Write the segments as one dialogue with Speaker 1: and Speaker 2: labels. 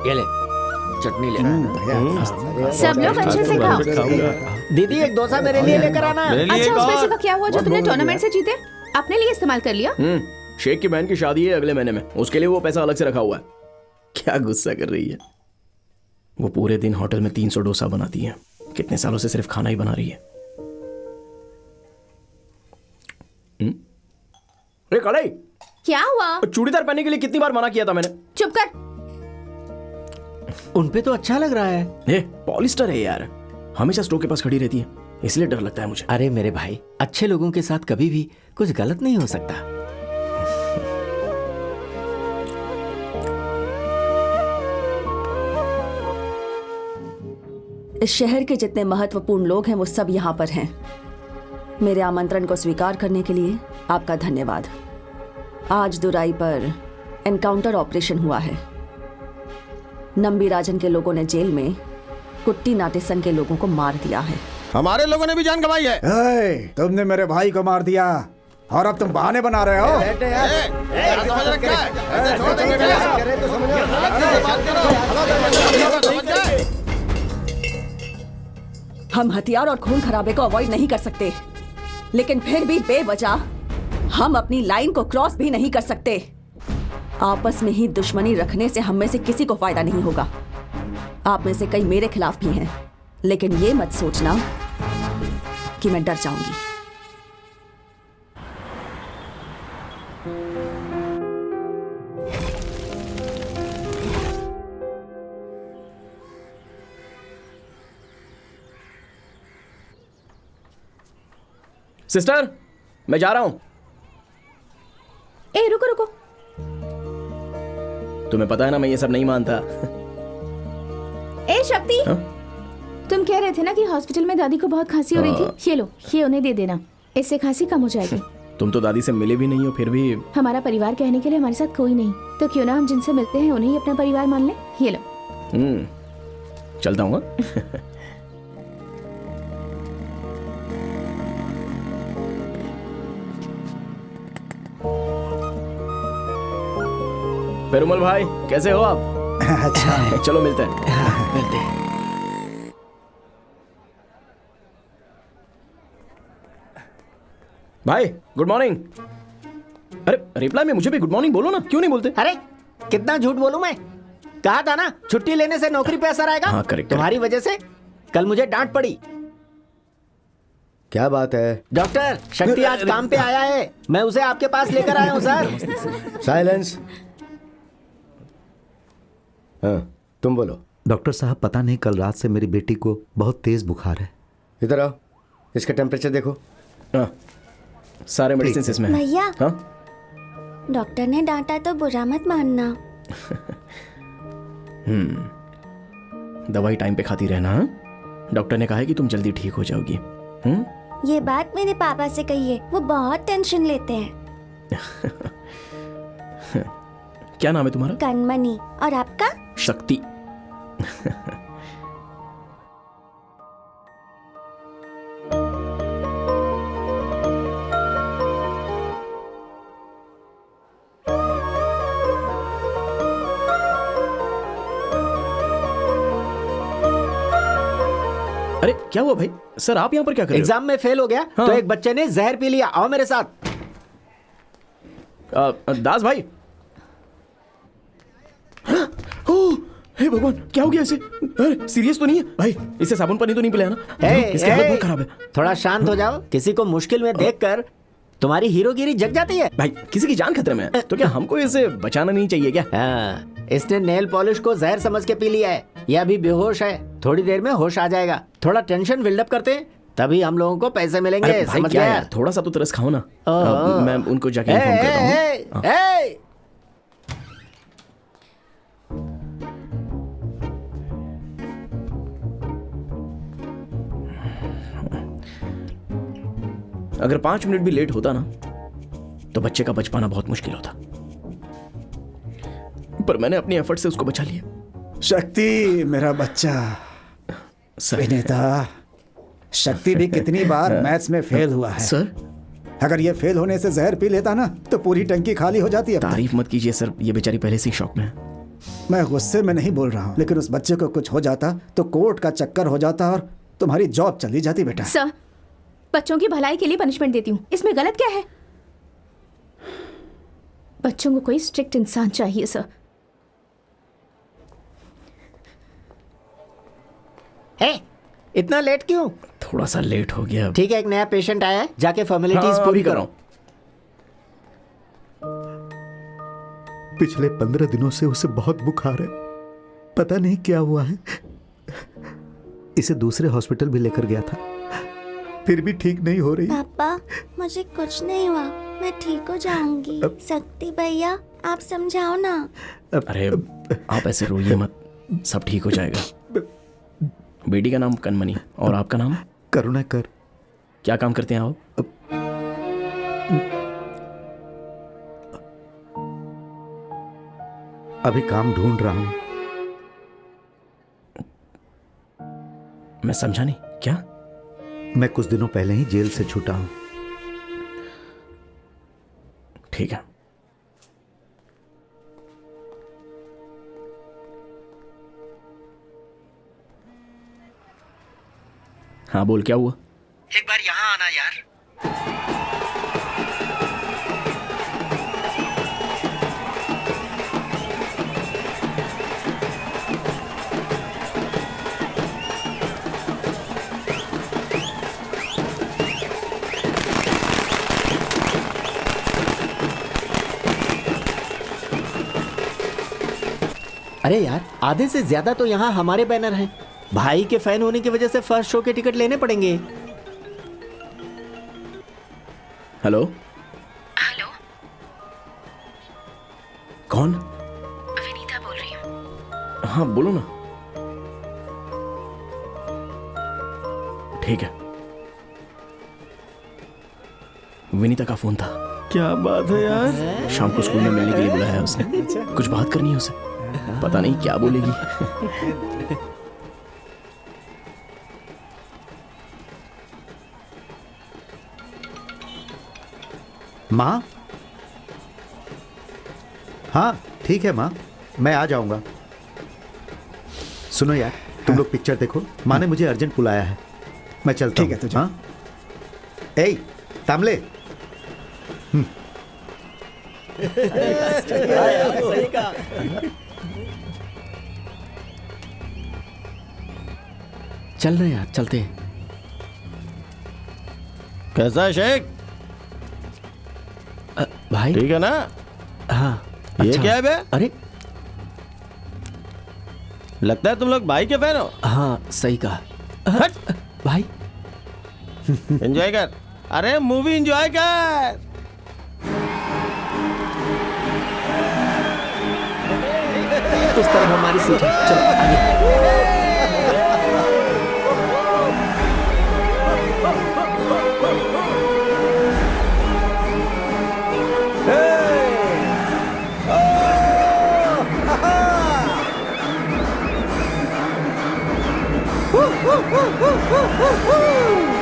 Speaker 1: ये ले चटनी ले।
Speaker 2: सब लोग अच्छे से खाओ।
Speaker 3: दीदी एक डोसा मेरे लिए लेकर आना।
Speaker 2: अच्छा उस पैसे का क्या हुआ जो तुमने टूर्नामेंट से जीते? अपने लिए इस्तेमाल कर लिया?
Speaker 4: शेख की बहन की शादी है अगले महीने में, उसके लिए वो पैसा अलग से रखा हुआ है। क्या गुस्सा कर रही है वो? पूरे दिन होटल में 300 डोसा बनाती है, कितने सालों से सिर्फ खाना ही बना रही है। अरे कड़ाई,
Speaker 2: क्या हुआ?
Speaker 4: चूड़ीदार पहनने के लिए कितनी बार मना किया था मैंने?
Speaker 2: चुप कर।
Speaker 3: उन पे तो अच्छा लग रहा है।
Speaker 4: पॉलिस्टर है यार, हमेशा स्टोव के पास खड़ी रहती है, इसलिए डर लगता है मुझे।
Speaker 3: अरे मेरे भाई, अच्छे लोगों के साथ कभी भी कुछ गलत नहीं हो सकता।
Speaker 5: इस शहर के जितने महत्वपूर्ण लोग हैं वो सब यहाँ पर हैं। मेरे आमंत्रण को स्वीकार करने के लिए आपका धन्यवाद। आज दुराई पर एनकाउंटर ऑपरेशन हुआ है। नंबी राजन के लोगों ने जेल में कुट्टी नाटेसन के लोगों को मार दिया है।
Speaker 6: हमारे लोगों ने भी जान गंवाई है।
Speaker 7: तुमने मेरे भाई को मार दिया और अब तुम बहाने बना रहे हो।
Speaker 5: हम हथियार और खून खराबे को अवॉइड नहीं कर सकते, लेकिन फिर भी बेवजह हम अपनी लाइन को क्रॉस भी नहीं कर सकते। आपस में ही दुश्मनी रखने से हम में से किसी को फायदा नहीं होगा। आप में से कई मेरे खिलाफ भी हैं, लेकिन ये मत सोचना कि मैं डर जाऊंगी।
Speaker 4: सिस्टर, मैं जा रहा हूं।
Speaker 2: ए रुको रुको।
Speaker 4: तुम्हें पता है ना मैं ये सब नहीं मानता।
Speaker 2: ए शक्ति,
Speaker 4: हा?
Speaker 2: तुम कह रहे थे ना कि हॉस्पिटल में दादी को बहुत खांसी हो रही थी। ये लो, ये उन्हें दे देना, इससे खांसी कम हो जाएगी।
Speaker 4: तुम तो दादी से मिले भी नहीं हो, फिर भी।
Speaker 2: हमारा परिवार कहने के लिए हमारे साथ कोई नहीं, तो क्यों ना हम जिनसे मिलते हैं उन्हें ही अपना परिवार मान ले। ये लो।
Speaker 4: चलता हूँ। पेरुमल भाई, कैसे हो आप?
Speaker 7: अच्छा
Speaker 4: चलो मिलते हैं।
Speaker 3: मिलते हैं।
Speaker 4: भाई गुड मॉर्निंग। अरे रिप्लाई में मुझे भी गुड मॉर्निंग बोलो ना, क्यों नहीं बोलते?
Speaker 3: अरे कितना झूठ बोलूं मैं? कहा था ना छुट्टी लेने से नौकरी पे असर आएगा।
Speaker 4: हाँ, करेक्ट।
Speaker 3: तुम्हारी वजह से कल मुझे डांट पड़ी।
Speaker 6: क्या बात है?
Speaker 3: डॉक्टर शक्ति आज काम पे आया है, मैं उसे आपके पास लेकर आया हूँ सर।
Speaker 6: साइलेंस। हाँ, तुम बोलो।
Speaker 8: डॉक्टर साहब पता नहीं कल रात से मेरी बेटी को बहुत तेज बुखार है।
Speaker 6: इधर आओ, इसका टेम्परेचर देखो।
Speaker 4: हाँ, सारे मेडिसिन इसमें हैं।
Speaker 9: भैया,
Speaker 4: हाँ?
Speaker 9: डॉक्टर ने डांटा तो बुरा मत मानना।
Speaker 4: दवाई टाइम पे खाती रहना। हाँ? डॉक्टर ने कहा है कि तुम जल्दी ठीक हो जाओगी।
Speaker 9: ये बात मेरे पापा से कहिए, वो बहुत टेंशन लेते हैं।
Speaker 4: क्या नाम है तुम्हारा?
Speaker 9: कनमनी। और आपका?
Speaker 4: शक्ति। अरे क्या हुआ भाई? सर आप यहाँ पर क्या कर रहे हो?
Speaker 3: एग्जाम में फेल हो गया तो एक बच्चे ने जहर पी लिया। आओ मेरे साथ।
Speaker 4: दास भाई। हे भगवान, क्या हो गया इसे? सीरियस तो नहीं है भाई? इसे साबुन पानी तो नहीं पिलाया ना? इसकी हालत बहुत खराब है।
Speaker 3: थोड़ा शांत हो जाओ। किसी को मुश्किल में देखकर तुम्हारी हीरोगिरी जग जाती है।
Speaker 4: भाई किसी की जान खतरे में है तो क्या हमको इसे बचाना नहीं चाहिए क्या?
Speaker 3: हाँ, इसने नेल पॉलिश को जहर समझ के पी लिया है। यह अभी बेहोश है, थोड़ी देर में होश आ जाएगा। थोड़ा टेंशन बिल्डअप करते हैं, तभी हम लोगों को पैसे मिलेंगे। समझ गया यार?
Speaker 4: थोड़ा सा तो तरस खाओ ना। मैं उनको जाके इन्फॉर्म करता हूँ। अगर 5 मिनट भी लेट होता ना तो बच्चे का बच पाना बहुत मुश्किल होता, पर मैंने अपनी एफर्ट से उसको बचा लिया।
Speaker 7: शक्ति मेरा बच्चा। विनीता, शक्ति भी कितनी बार मैथ्स में फेल हुआ है।
Speaker 4: सर
Speaker 7: अगर ये फेल होने से जहर पी लेता ना तो पूरी टंकी खाली हो जाती है।
Speaker 4: तारीफ मत कीजिए सर, ये बेचारी पहले से ही शौक में है।
Speaker 7: मैं गुस्से में नहीं बोल रहा हूँ, लेकिन उस बच्चे को कुछ हो जाता तो कोर्ट का चक्कर हो जाता और तुम्हारी जॉब चली जाती बेटा।
Speaker 2: सर, बच्चों की भलाई के लिए पनिशमेंट देती हूँ, इसमें गलत क्या है? बच्चों को कोई स्ट्रिक्ट इंसान चाहिए सर।
Speaker 3: इतना लेट क्यों?
Speaker 4: थोड़ा सा लेट हो गया।
Speaker 3: ठीक है, एक नया पेशेंट आया है, जाके फॉर्मेलिटीज पूरी करो।
Speaker 8: पिछले 15 दिनों से उसे बहुत बुखार है, पता नहीं क्या हुआ है। इसे दूसरे हॉस्पिटल भी लेकर गया था, फिर भी ठीक नहीं हो रही।
Speaker 9: पापा, मुझे कुछ नहीं हुआ, मैं ठीक हो जाऊंगी। शक्ति भैया, आप समझाओ ना।
Speaker 4: अरे आप ऐसे रोइए मत, सब ठीक हो जाएगा। बेटी का नाम कनमनी और आपका नाम?
Speaker 8: करुणाकर।
Speaker 4: क्या काम करते हैं आप?
Speaker 8: अभी काम ढूंढ रहा हूं।
Speaker 4: मैं समझा नहीं, क्या?
Speaker 8: मैं कुछ दिनों पहले ही जेल से छूटा हूं।
Speaker 4: ठीक है। हाँ बोल, क्या हुआ?
Speaker 3: एक बार यहाँ आना यार। अरे यार, आधे से ज्यादा तो यहाँ हमारे बैनर हैं। भाई के फैन होने की वजह से फर्स्ट शो के टिकट लेने पड़ेंगे।
Speaker 4: हेलो
Speaker 2: हेलो,
Speaker 4: कौन?
Speaker 2: विनीता बोल रही हूँ।
Speaker 4: हाँ बोलो ना। ठीक है। विनीता का फोन था। क्या बात है यार, शाम को स्कूल में मिलने के लिए बुलाया है उसने। कुछ बात करनी है उसे, पता नहीं क्या बोलेगी।
Speaker 8: माँ? हाँ ठीक है माँ, मैं आ जाऊंगा। सुनो यार, तुम लोग पिक्चर देखो, माँ ने मुझे अर्जेंट बुलाया है, मैं चलता हूँ।
Speaker 7: ठीक है, तुझे।
Speaker 8: हाँ ए तामले।
Speaker 3: चल रहे यार, चलते हैं।
Speaker 6: कैसा है शेख?
Speaker 3: भाई
Speaker 6: ठीक है ना?
Speaker 3: हाँ।
Speaker 6: ये
Speaker 3: अच्छा।
Speaker 6: क्या है बे?
Speaker 3: अरे
Speaker 6: लगता है तुम लोग भाई के फैन हो।
Speaker 3: हाँ, सही कहा। भाई
Speaker 6: एंजॉय कर। अरे मूवी एंजॉय कर।
Speaker 3: उस तरफ हमारी सीट है, चलो आगे।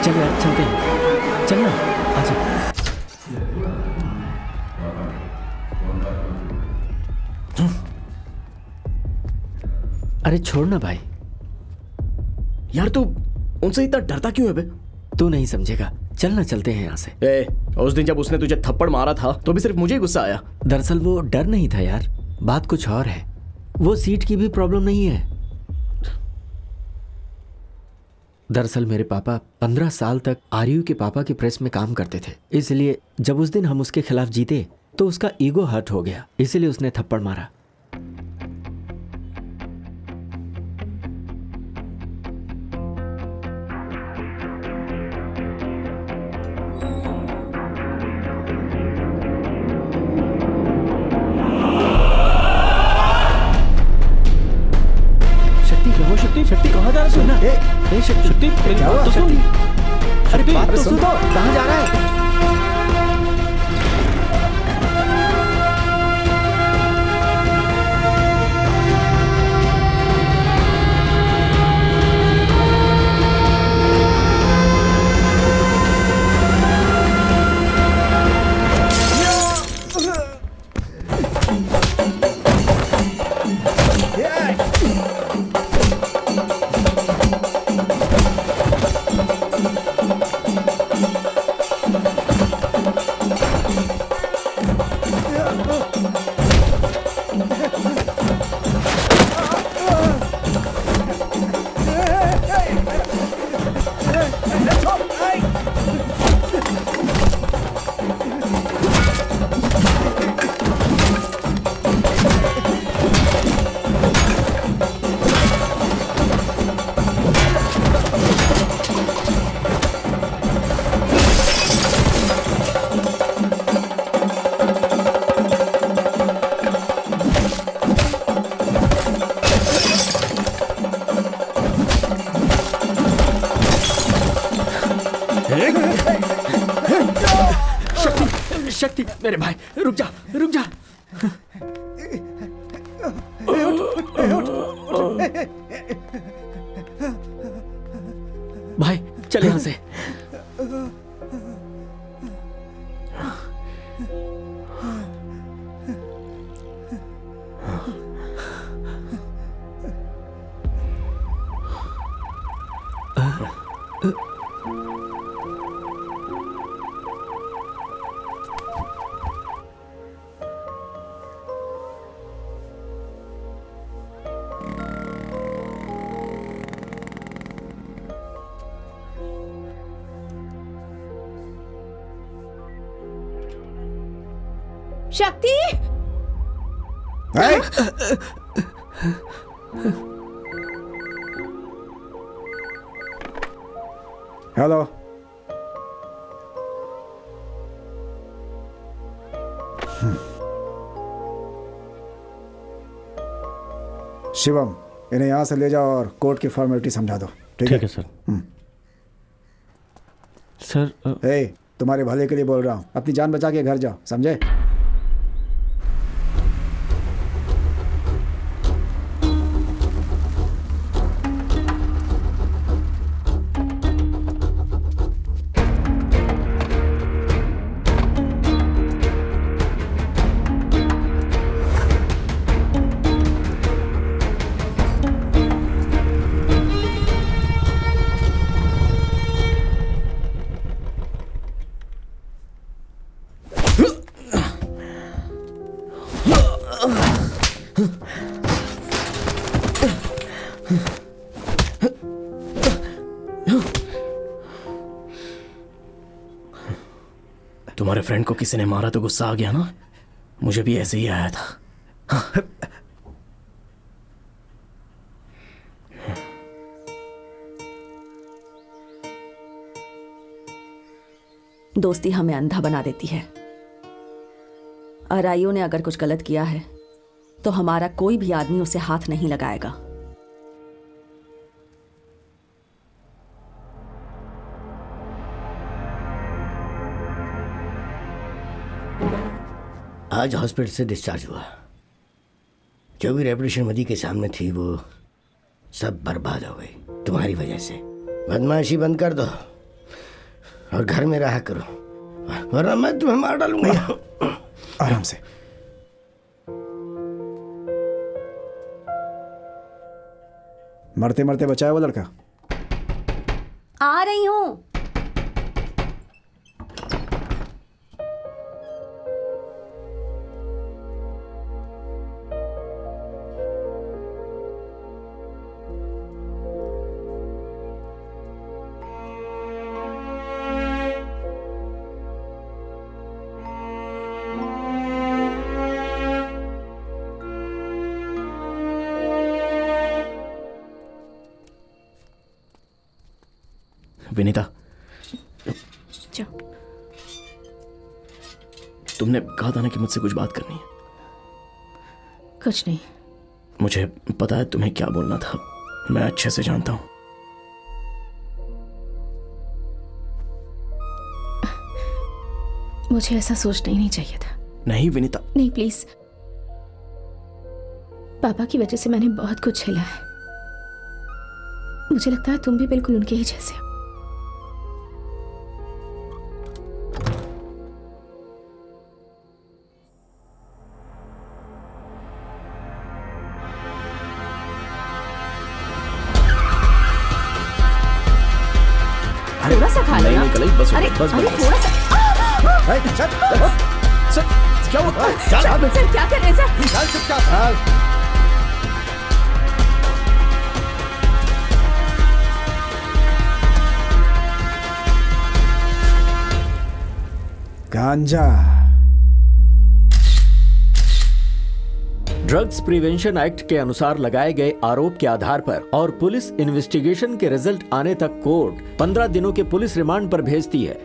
Speaker 3: चल यार, चलते हैं। चल ना, आजा। अरे छोड़ ना भाई।
Speaker 4: यार तू उनसे इतना डरता क्यों है बे?
Speaker 3: तू नहीं समझेगा, चल ना, चलते हैं यहाँ से।
Speaker 4: उस दिन जब उसने तुझे थप्पड़ मारा था तो भी सिर्फ मुझे ही गुस्सा आया।
Speaker 3: दरअसल वो डर नहीं था यार, बात कुछ और है। वो सीट की भी प्रॉब्लम नहीं है। दरअसल मेरे पापा 15 साल तक आरयू के पापा के प्रेस में काम करते थे, इसलिए जब उस दिन हम उसके खिलाफ जीते तो उसका ईगो हर्ट हो गया, इसीलिए उसने थप्पड़ मारा। शक्ति कहाँ जा रहा है? सुनना, ए शक्ति,
Speaker 7: क्या हुआ?
Speaker 3: शक्ति, अरे बात तो
Speaker 7: सुन
Speaker 3: सुन,
Speaker 7: तो।
Speaker 3: कहाँ जा रहा है? शक्ति मेरे भाई, रुक जा रुक जा। भाई चल यहां से।
Speaker 2: शक्ति,
Speaker 7: हेलो। शिवम, इन्हें यहां से ले जाओ और कोर्ट की फॉर्मेलिटी समझा दो। ठीक है
Speaker 6: सर।
Speaker 3: सर
Speaker 7: ए, तुम्हारे भले के लिए बोल रहा हूं, अपनी जान बचा के घर जाओ, समझे?
Speaker 4: तुम्हारे फ्रेंड को किसी ने मारा तो गुस्सा आ गया ना? मुझे भी ऐसे ही आया था।
Speaker 5: दोस्ती हमें अंधा बना देती है। आरआईओ ने अगर कुछ गलत किया है तो हमारा कोई भी आदमी उसे हाथ नहीं लगाएगा।
Speaker 1: आज हॉस्पिटल से डिस्चार्ज हुआ। जो भी रेपुटेशन मदी के सामने थी वो सब बर्बाद हो गई तुम्हारी वजह से। बदमाशी बंद कर दो और घर में रहा करो, वरना मैं तुम्हें मार डालूंगा।
Speaker 7: आराम से। मरते मरते बचाया वो लड़का।
Speaker 5: आ रही हूं।
Speaker 4: विनीता,
Speaker 2: जाओ।
Speaker 4: तुमने कहा था ना कि मुझसे कुछ बात करनी है।
Speaker 2: कुछ नहीं।
Speaker 4: मुझे पता है तुम्हें क्या बोलना था, मैं अच्छे से जानता हूं।
Speaker 2: मुझे ऐसा सोचना ही नहीं चाहिए था।
Speaker 4: नहीं विनीता।
Speaker 2: नहीं प्लीज। पापा की वजह से मैंने बहुत कुछ झेला है। मुझे लगता है तुम भी बिल्कुल उनके ही जैसे हो। थोड़ा सा खा लेना।
Speaker 4: नहीं, बस
Speaker 2: अरे
Speaker 4: बस
Speaker 2: अरे
Speaker 4: बस।
Speaker 2: थोड़ा सा।
Speaker 1: क्या हुआ?
Speaker 5: सर क्या कर रहे हैं सर?
Speaker 8: चल चुपचाप चल। गांजा।
Speaker 3: ड्रग्स प्रिवेंशन एक्ट के अनुसार लगाए गए आरोप के आधार पर और पुलिस इन्वेस्टिगेशन के रिजल्ट आने तक कोर्ट 15 दिनों के पुलिस रिमांड पर भेजती है।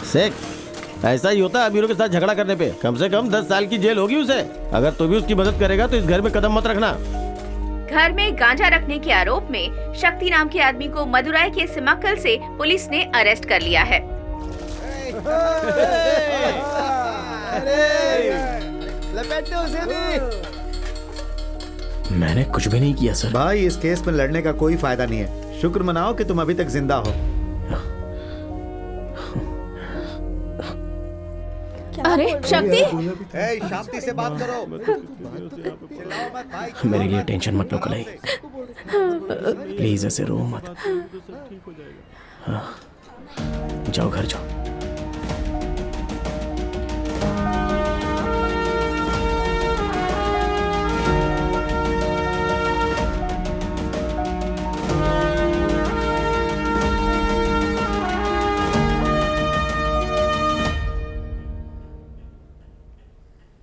Speaker 6: शेख, ऐसा ही होता है अमीरों के साथ झगड़ा करने पे। कम से कम 10 साल की जेल होगी उसे। अगर तू भी उसकी मदद करेगा तो इस घर में कदम मत रखना।
Speaker 2: घर में गांजा रखने के आरोप में शक्ति नाम के आदमी को मदुराई के सिमाकल से पुलिस ने अरेस्ट कर लिया है।
Speaker 4: मैंने कुछ भी नहीं किया सर।
Speaker 8: भाई इस केस में लड़ने का कोई फायदा नहीं है। शुक्र मनाओ कि तुम अभी तक जिंदा हो।
Speaker 2: अरे शक्ति,
Speaker 8: शांति से बात करो।
Speaker 4: मेरे लिए टेंशन मत लो कलाई, प्लीज ऐसे रो मत। हाँ, जाओ घर जाओ।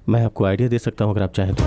Speaker 6: मैं आपको आइडिया दे सकता हूँ अगर आप चाहें तो।